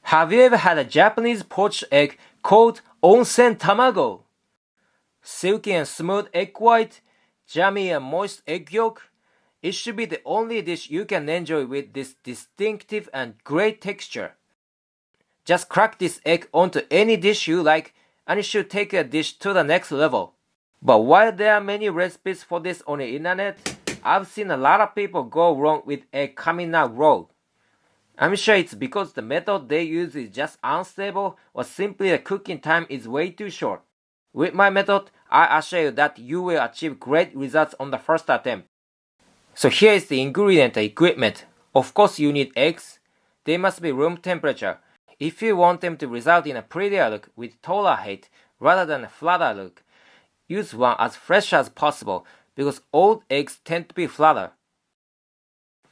Have you ever had a Japanese poached egg called Onsen Tamago? Silky and smooth egg white, jammy and moist egg yolk. It should be the only dish you can enjoy with this distinctive and great texture. Just crack this egg onto any dish you like and it should take a dish to the next level. But while there are many recipes for this on the internet, I've seen a lot of people go wrong with egg coming out raw. I'm sure it's because the method they use is just unstable or simply the cooking time is way too short. With my method, I assure you that you will achieve great results on the first attempt. So here is the ingredient and equipment. Of course you need eggs. They must be room temperature. If you want them to result in a prettier look with taller height rather than a flatter look, use one as fresh as possible because old eggs tend to be flatter.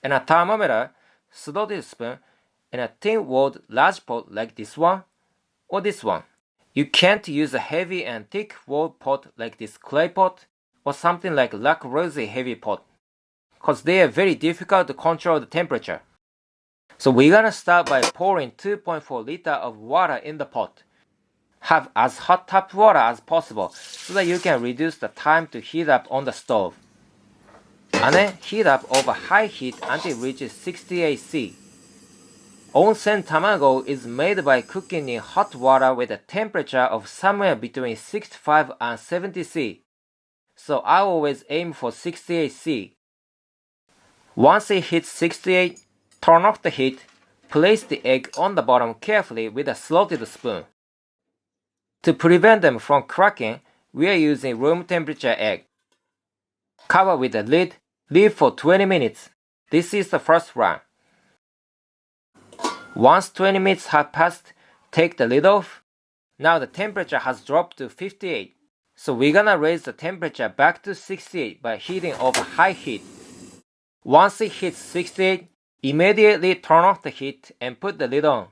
And a thermometer, slotted spoon, and a tin-walled large pot like this one or this one. You can't use a heavy and thick walled pot like this clay pot or something like Lac Rosé heavy pot, cause they are very difficult to control the temperature. So we're gonna start by pouring 2.4 liter of water in the pot. Have as hot tap water as possible so that you can reduce the time to heat up on the stove. And then heat up over high heat until it reaches 68 C. Onsen Tamago is made by cooking in hot water with a temperature of somewhere between 65 and 70 C. So I always aim for 68 C. Once it hits 68, turn off the heat, place the egg on the bottom carefully with a slotted spoon. To prevent them from cracking, we are using room temperature egg. Cover with a lid, leave for 20 minutes. This is the first run. Once 20 minutes have passed, take the lid off. Now the temperature has dropped to 58. So we're gonna raise the temperature back to 68 by heating over high heat. Once it hits 68, immediately turn off the heat and put the lid on.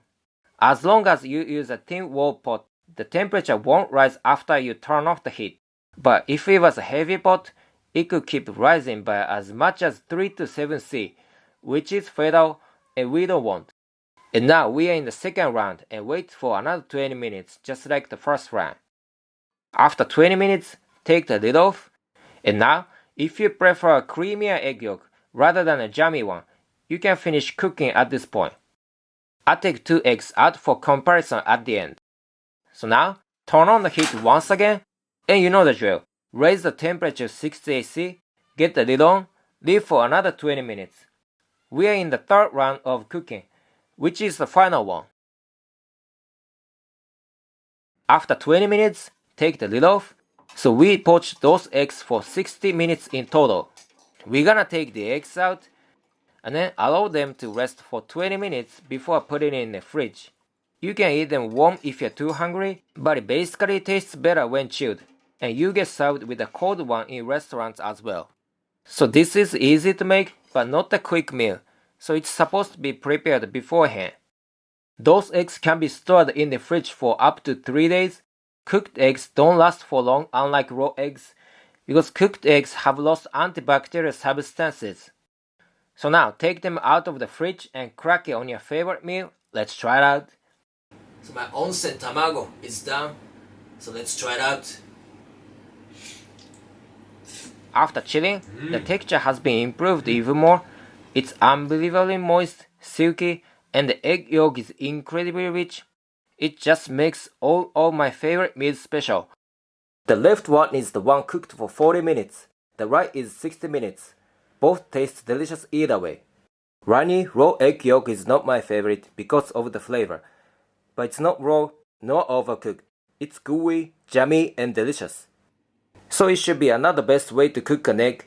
As long as you use a tin wall pot, the temperature won't rise after you turn off the heat. But if it was a heavy pot, it could keep rising by as much as 3 to 7 C, which is fatal and we don't want. And now we are in the second round and wait for another 20 minutes just like the first round. After 20 minutes, take the lid off. And now, if you prefer a creamier egg yolk rather than a jammy one, you can finish cooking at this point. I take 2 eggs out for comparison at the end. So now, turn on the heat once again, and you know the drill. Raise the temperature 68 C, get the lid on, leave for another 20 minutes. We are in the third round of cooking, which is the final one. After 20 minutes, take the lid off. So we poached those eggs for 60 minutes in total. We're gonna take the eggs out and then allow them to rest for 20 minutes before putting it in the fridge. You can eat them warm if you're too hungry, but it basically tastes better when chilled, and you get served with a cold one in restaurants as well. So this is easy to make, but not a quick meal, so it's supposed to be prepared beforehand. Those eggs can be stored in the fridge for up to 3 days. Cooked eggs don't last for long unlike raw eggs, because cooked eggs have lost antibacterial substances. So now take them out of the fridge and crack it on your favorite meal. Let's try it out. So my onsen tamago is done, so let's try it out. After chilling, the texture has been improved even more. It's unbelievably moist, silky, and the egg yolk is incredibly rich. It just makes all of my favorite meals special. The left one is the one cooked for 40 minutes. The right is 60 minutes. Both taste delicious either way. Runny raw egg yolk is not my favorite because of the flavor. But it's not raw nor overcooked. It's gooey, jammy, and delicious. So it should be another best way to cook an egg.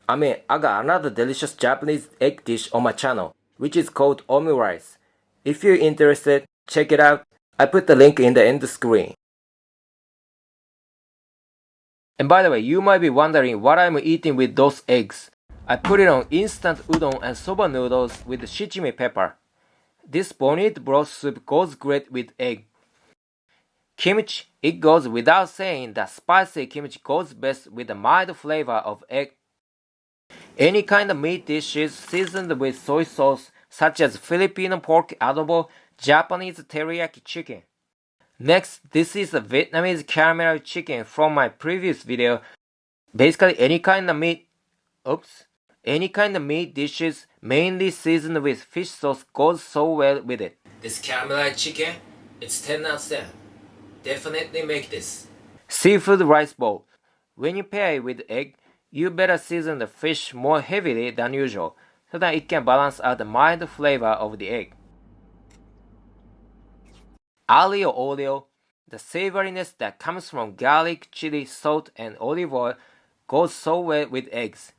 I got another delicious Japanese egg dish on my channel, which is called omurice. If you're interested, check it out. I put the link in the end screen. And by the way, you might be wondering what I'm eating with those eggs. I put it on instant udon and soba noodles with shichimi pepper. This bonito broth soup goes great with egg. Kimchi, it goes without saying that spicy kimchi goes best with the mild flavor of egg. Any kind of meat dishes seasoned with soy sauce, such as Filipino pork adobo, Japanese teriyaki chicken. Next, this is the Vietnamese caramel chicken from my previous video. Basically any kind of meat dishes mainly seasoned with fish sauce goes so well with it. This caramelized chicken, it's 10 out of 10. Definitely make this. Seafood rice bowl. When you pair it with egg, you better season the fish more heavily than usual so that it can balance out the mild flavor of the egg. Aglio olio, the savoriness that comes from garlic, chili, salt, and olive oil goes so well with eggs.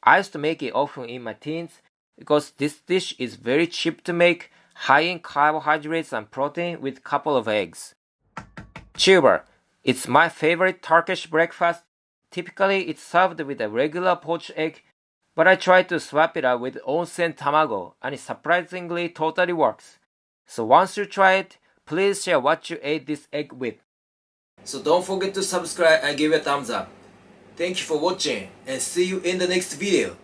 I used to make it often in my teens because this dish is very cheap to make, high in carbohydrates and protein with a couple of eggs. Chilbar. It's my favorite Turkish breakfast. Typically it's served with a regular poached egg, but I try to swap it out with Onsen Tamago and it surprisingly totally works. So once you try it, please share what you ate this egg with. So don't forget to subscribe and give it a thumbs up. Thank you for watching and see you in the next video.